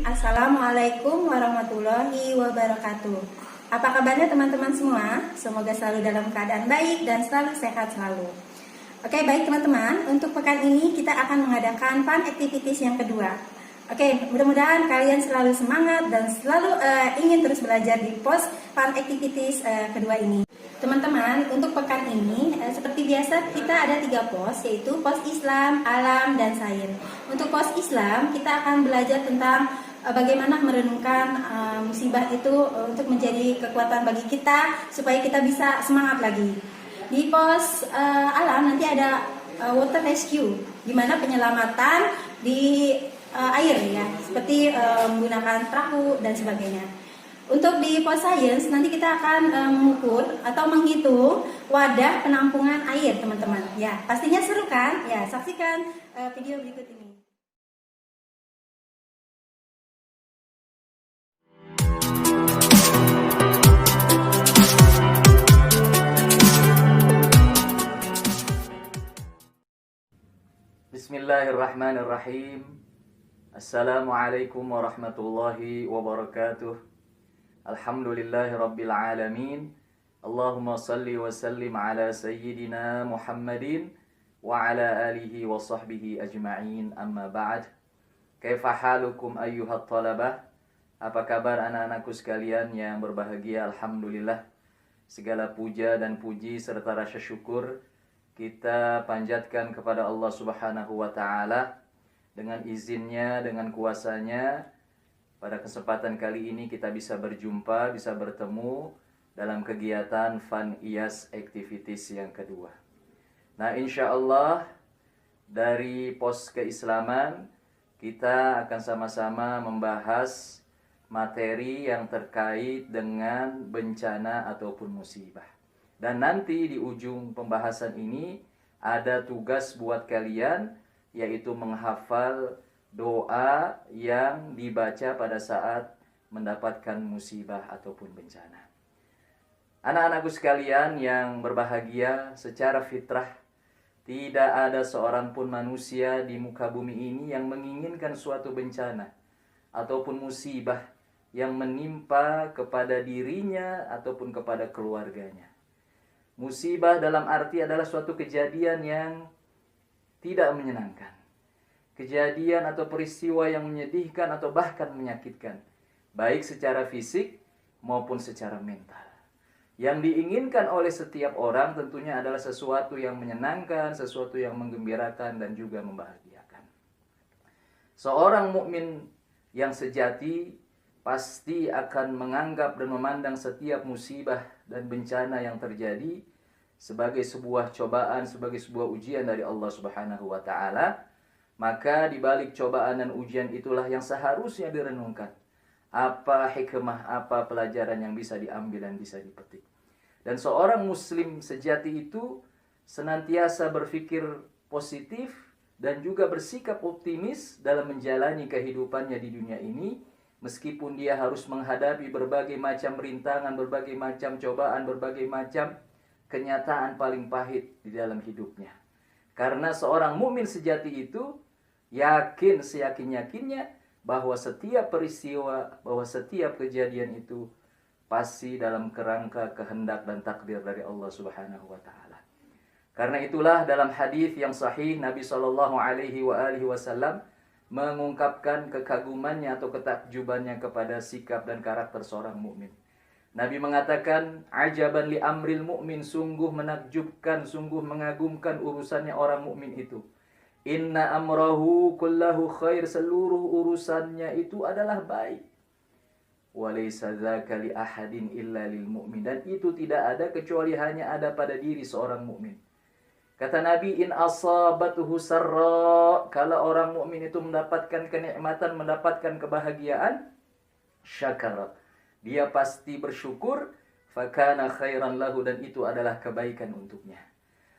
Assalamualaikum warahmatullahi wabarakatuh. Apa kabarnya teman-teman semua? Semoga selalu dalam keadaan baik dan selalu sehat selalu. Oke, baik teman-teman, untuk pekan ini kita akan mengadakan fun activities yang kedua. Oke, mudah-mudahan kalian selalu semangat dan selalu ingin terus belajar di pos fun activities kedua ini. Teman-teman, untuk pekan ini seperti biasa kita ada 3 pos, yaitu pos Islam, alam, dan sains. Untuk pos Islam kita akan belajar tentang bagaimana merenungkan musibah itu untuk menjadi kekuatan bagi kita supaya kita bisa semangat lagi. Di pos alam nanti ada water rescue, di mana penyelamatan di air ya, seperti menggunakan perahu dan sebagainya. Untuk di pos sains nanti kita akan mengukur atau menghitung wadah penampungan air, teman-teman. Ya, pastinya seru kan? Ya, saksikan video berikut ini. Bismillahirrahmanirrahim. Assalamualaikum warahmatullahi wabarakatuh. Alhamdulillahi rabbil alamin. Allahumma salli wa sallim ala sayyidina Muhammadin wa ala alihi wa sahbihi ajma'in, amma ba'd. Kaifa halukum ayyuhat talabah? Apa kabar anak-anakku sekalian yang berbahagia? Alhamdulillah, segala puja dan puji serta rasa syukur kita panjatkan kepada Allah Subhanahu wa ta'ala. Dengan izinnya, dengan kuasanya, pada kesempatan kali ini kita bisa berjumpa, bisa bertemu dalam kegiatan Fun IAS Activities yang kedua. Nah, insya Allah dari pos keislaman kita akan sama-sama membahas materi yang terkait dengan bencana ataupun musibah. Dan nanti di ujung pembahasan ini ada tugas buat kalian, yaitu menghafal doa yang dibaca pada saat mendapatkan musibah ataupun bencana. Anak-anakku sekalian yang berbahagia, secara fitrah tidak ada seorang pun manusia di muka bumi ini yang menginginkan suatu bencana ataupun musibah yang menimpa kepada dirinya ataupun kepada keluarganya. Musibah dalam arti adalah suatu kejadian yang tidak menyenangkan. Kejadian atau peristiwa yang menyedihkan atau bahkan menyakitkan, baik secara fisik maupun secara mental. Yang diinginkan oleh setiap orang tentunya adalah sesuatu yang menyenangkan, sesuatu yang menggembirakan dan juga membahagiakan. Seorang mukmin yang sejati pasti akan menganggap dan memandang setiap musibah dan bencana yang terjadi sebagai sebuah cobaan, sebagai sebuah ujian dari Allah Subhanahu wa ta'ala. Maka di balik cobaan dan ujian itulah yang seharusnya direnungkan. Apa hikmah, apa pelajaran yang bisa diambil dan bisa dipetik. Dan seorang muslim sejati itu senantiasa berpikir positif dan juga bersikap optimis dalam menjalani kehidupannya di dunia ini. Meskipun dia harus menghadapi berbagai macam rintangan, berbagai macam cobaan, berbagai macam kenyataan paling pahit di dalam hidupnya. Karena seorang mukmin sejati itu yakin seyakin-yakinnya bahwa setiap peristiwa, bahwa setiap kejadian itu pasti dalam kerangka kehendak dan takdir dari Allah Subhanahu wa ta'ala. Karena itulah dalam hadis yang sahih Nabi SAW mengungkapkan kekagumannya atau ketakjubannya kepada sikap dan karakter seorang mukmin. Nabi mengatakan, ajaban li amril mu'min, sungguh menakjubkan, sungguh mengagumkan urusannya orang mukmin itu. Inna amrahu kullahu khair, seluruh urusannya itu adalah baik. Walaysa dzaka li ahadin illa lil mu'min, dan itu tidak ada kecuali hanya ada pada diri seorang mukmin. Kata Nabi, in asabatuhu sarra, kalau orang mukmin itu mendapatkan kenikmatan, mendapatkan kebahagiaan, syakara, dia pasti bersyukur. fakana khairan lahu, dan itu adalah kebaikan untuknya.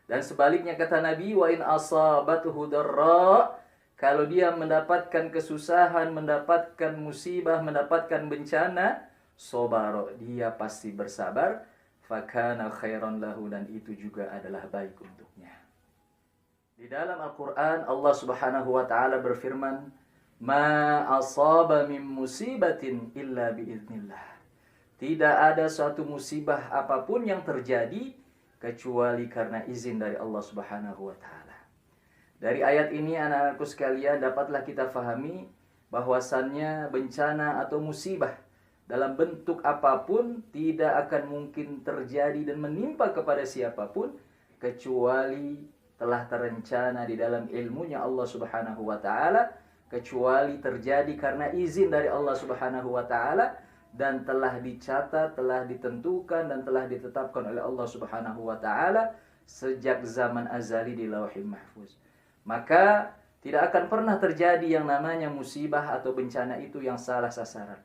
Dan sebaliknya kata Nabi, wa in asabathu darra, kalau dia mendapatkan kesusahan, mendapatkan musibah, mendapatkan bencana, sobaro, dia pasti bersabar, fakana khairan lahu, dan itu juga adalah baik untuknya. Di dalam Al-Quran Allah Subhanahu wa ta'ala berfirman, ma asaba min musibatin illa biiznillah. Tidak ada suatu musibah apapun yang terjadi kecuali karena izin dari Allah Subhanahu wa ta'ala. Dari ayat ini anak-anakku sekalian dapatlah kita fahami bahwasannya bencana atau musibah dalam bentuk apapun tidak akan mungkin terjadi dan menimpa kepada siapapun kecuali telah terencana di dalam ilmunya Allah Subhanahu wa ta'ala, kecuali terjadi karena izin dari Allah Subhanahu wa ta'ala, dan telah dicatat, telah ditentukan, dan telah ditetapkan oleh Allah Subhanahu wa ta'ala sejak zaman azali di Lauhil Mahfuz. Maka tidak akan pernah terjadi yang namanya musibah atau bencana itu yang salah sasaran.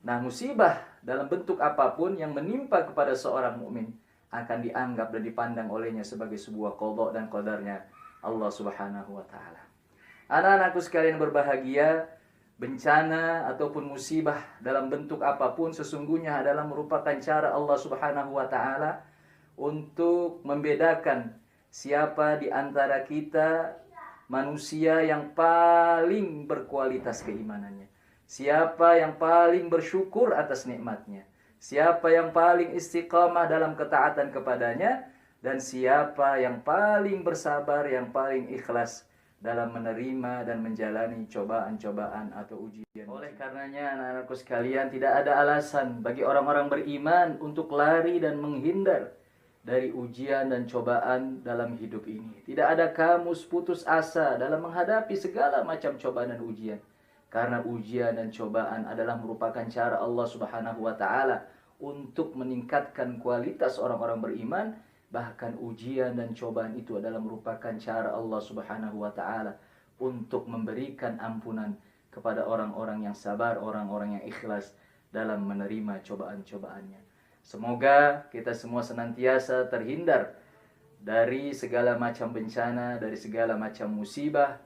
Nah, musibah dalam bentuk apapun yang menimpa kepada seorang mukmin akan dianggap dan dipandang olehnya sebagai sebuah qada dan qadarnya Allah Subhanahu wa ta'ala. Anak-anakku sekalian berbahagia, bencana ataupun musibah dalam bentuk apapun sesungguhnya adalah merupakan cara Allah Subhanahu wa ta'ala untuk membedakan siapa di antara kita manusia yang paling berkualitas keimanannya, siapa yang paling bersyukur atas nikmatnya, siapa yang paling istiqamah dalam ketaatan kepadanya, dan siapa yang paling bersabar, yang paling ikhlas dalam menerima dan menjalani cobaan-cobaan atau ujian. Oleh karenanya anak-anakku sekalian, tidak ada alasan bagi orang-orang beriman untuk lari dan menghindar dari ujian dan cobaan dalam hidup ini. Tidak ada kamus putus asa dalam menghadapi segala macam cobaan dan ujian. Karena ujian dan cobaan adalah merupakan cara Allah Subhanahu wa ta'ala untuk meningkatkan kualitas orang-orang beriman. Bahkan ujian dan cobaan itu adalah merupakan cara Allah Subhanahu wa ta'ala untuk memberikan ampunan kepada orang-orang yang sabar, orang-orang yang ikhlas dalam menerima cobaan-cobaannya. Semoga kita semua senantiasa terhindar dari segala macam bencana, dari segala macam musibah,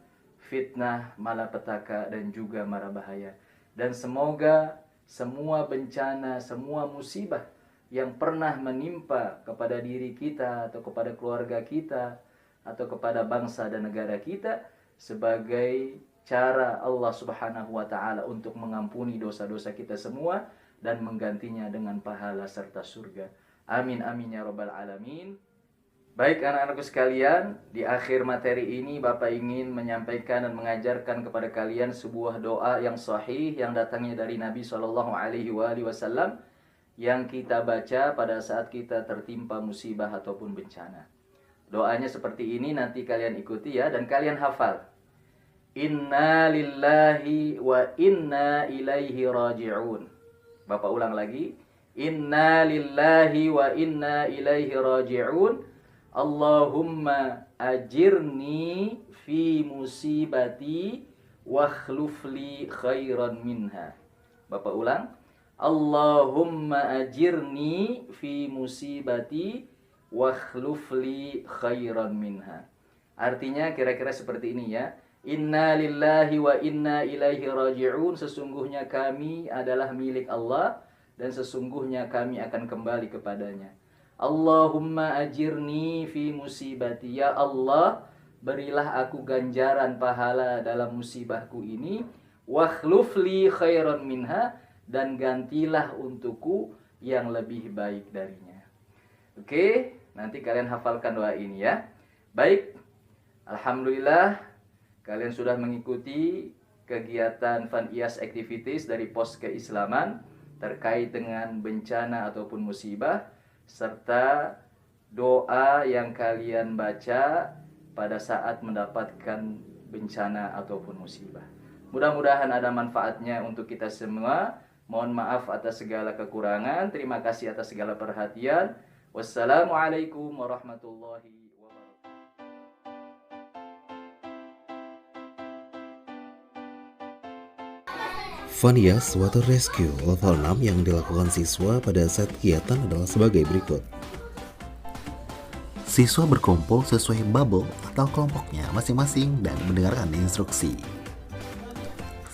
fitnah, malapetaka, dan juga mara bahaya. Dan semoga semua bencana, semua musibah yang pernah menimpa kepada diri kita atau kepada keluarga kita atau kepada bangsa dan negara kita sebagai cara Allah Subhanahu wa ta'ala untuk mengampuni dosa-dosa kita semua dan menggantinya dengan pahala serta surga. Amin amin ya rabbal alamin. Baik anak-anakku sekalian, di akhir materi ini Bapak ingin menyampaikan dan mengajarkan kepada kalian sebuah doa yang sahih yang datangnya dari Nabi SAW yang kita baca pada saat kita tertimpa musibah ataupun bencana. Doanya seperti ini, nanti kalian ikuti ya, dan kalian hafal. Inna lillahi wa inna ilaihi raji'un. Bapak ulang lagi. Inna lillahi wa inna ilaihi raji'un. Allahumma ajirni fi musibati wa khlufli khairan minha. Bapak ulang. Allahumma ajirni fi musibati wa khlufli khairan minha. Artinya kira-kira seperti ini ya. Inna lillahi wa inna ilaihi raji'un. Sesungguhnya kami adalah milik Allah dan sesungguhnya kami akan kembali kepadanya. Allahumma ajirni fi musibati. Ya Allah, berilah aku ganjaran pahala dalam musibahku ini. Wakhlufli khairan minha, dan gantilah untukku yang lebih baik darinya. Oke, nanti kalian hafalkan doa ini ya. Baik, alhamdulillah kalian sudah mengikuti kegiatan Fun IAS Activities dari Pos Keislaman terkait dengan bencana ataupun musibah, serta doa yang kalian baca pada saat mendapatkan bencana ataupun musibah. Mudah-mudahan ada manfaatnya untuk kita semua. Mohon maaf atas segala kekurangan. Terima kasih atas segala perhatian. Wassalamualaikum warahmatullahi wabarakatuh. Vanias Water Rescue level 6 yang dilakukan siswa pada saat kegiatan adalah sebagai berikut. Siswa berkumpul sesuai bubble atau kelompoknya masing-masing dan mendengarkan instruksi.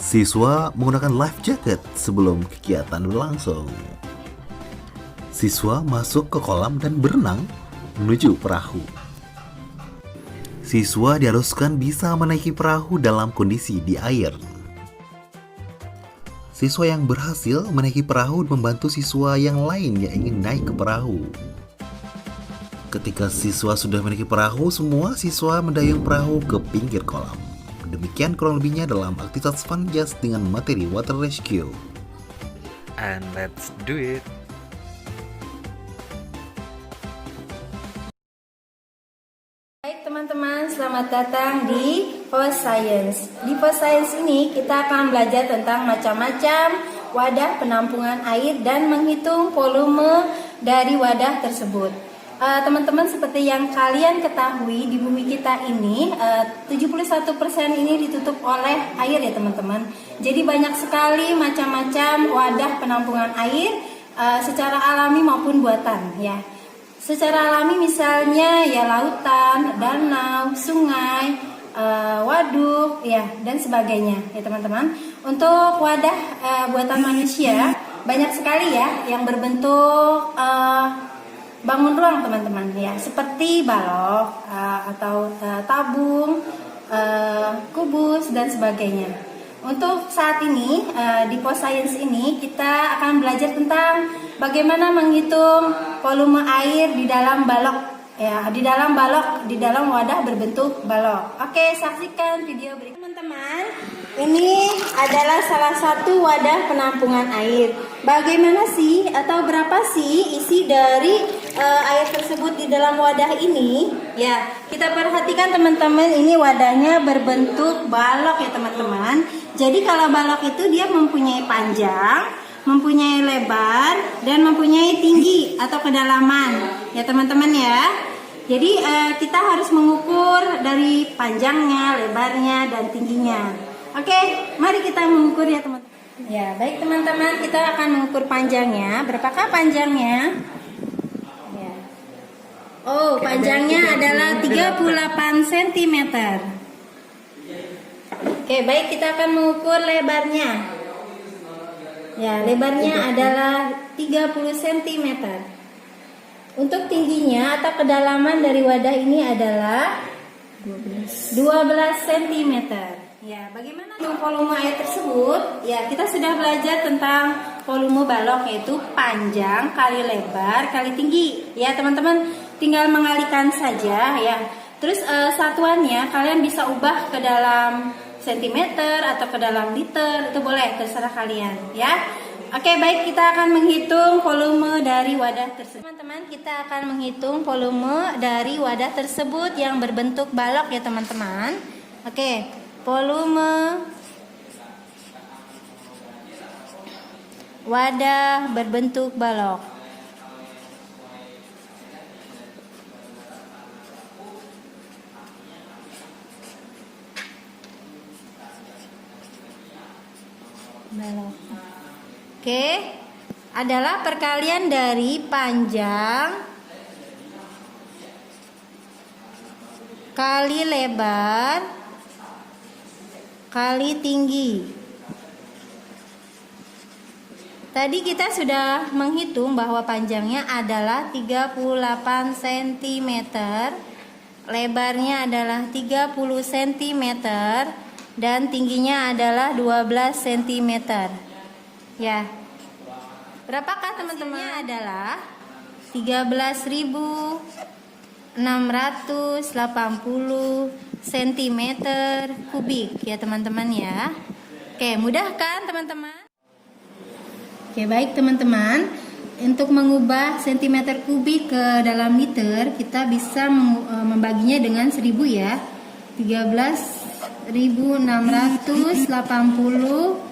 Siswa menggunakan life jacket sebelum kegiatan berlangsung. Siswa masuk ke kolam dan berenang menuju perahu. Siswa diharuskan bisa menaiki perahu dalam kondisi di air. Siswa yang berhasil menaiki perahu membantu siswa yang lain yang ingin naik ke perahu. Ketika siswa sudah menaiki perahu, semua siswa mendayung perahu ke pinggir kolam. Demikian kurang lebihnya dalam aktivitas Vanias dengan materi water rescue. And let's do it. Baik teman-teman, selamat datang di Post Science. Di Post Science ini kita akan belajar tentang macam-macam wadah penampungan air dan menghitung volume dari wadah tersebut. Teman-teman, seperti yang kalian ketahui, di bumi kita ini 71% ini ditutup oleh air ya teman-teman. Jadi banyak sekali macam-macam wadah penampungan air secara alami maupun buatan ya. Secara alami misalnya ya lautan, danau, sungai, waduk ya dan sebagainya ya teman-teman. Untuk wadah buatan manusia banyak sekali ya yang berbentuk bangun ruang teman-teman ya, seperti balok atau tabung, kubus dan sebagainya. Untuk saat ini di Post Science ini kita akan belajar tentang bagaimana menghitung volume air di dalam balok ya, di dalam wadah berbentuk balok. Oke, saksikan video berikut teman-teman. Ini adalah salah satu wadah penampungan air. Bagaimana sih atau berapa sih isi dari air tersebut di dalam wadah ini? Ya, kita perhatikan teman-teman, ini wadahnya berbentuk balok ya teman-teman. Jadi kalau balok itu dia mempunyai panjang, mempunyai lebar, dan mempunyai tinggi atau kedalaman ya teman-teman ya. Jadi kita harus mengukur dari panjangnya, lebarnya, dan tingginya. Oke, mari kita mengukur ya teman-teman. Ya, baik teman-teman, kita akan mengukur panjangnya. Berapakah panjangnya? Ya. Oh, panjangnya adalah 38 cm. Oke, baik, kita akan mengukur lebarnya. Ya, lebarnya adalah 30 cm. Untuk tingginya atau kedalaman dari wadah ini adalah 12 cm. Ya, bagaimana volume air tersebut? Ya, kita sudah belajar tentang volume balok, yaitu panjang kali lebar kali tinggi. Ya, teman-teman tinggal mengalihkan saja ya. Terus satuannya kalian bisa ubah ke dalam sentimeter atau ke dalam liter, itu boleh, terserah kalian ya. Oke, baik, kita akan menghitung volume dari wadah tersebut. Teman-teman, kita akan menghitung volume dari wadah tersebut yang berbentuk balok ya teman-teman. Oke, volume wadah berbentuk balok. Oke, adalah perkalian dari panjang kali lebar kali tinggi. Tadi kita sudah menghitung bahwa panjangnya adalah 38 cm, lebarnya adalah 30 cm, dan tingginya adalah 12 cm. Ya. Berapakah teman-teman? Adalah 13.680 cm kubik ya teman-teman ya. Oke, mudah kan teman-teman? Oke, baik teman-teman. Untuk mengubah cm kubik ke dalam liter, kita bisa membaginya dengan 1000 ya. 13.680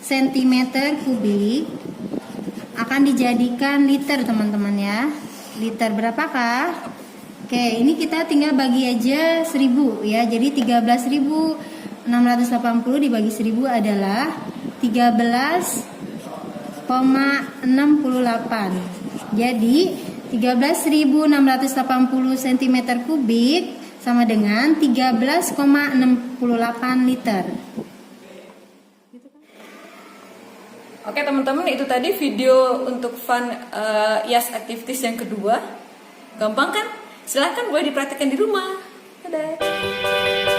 cm kubik akan dijadikan liter teman-teman ya. Liter berapakah? Oke, ini kita tinggal bagi aja 1000 ya. Jadi 13.680 dibagi 1000 adalah 13,68. Jadi 13.680 cm kubik sama dengan 13,68 liter. Oke teman-teman, itu tadi video untuk fun IAS activities yang kedua. Gampang kan? Silahkan boleh dipraktikkan di rumah. Dadah.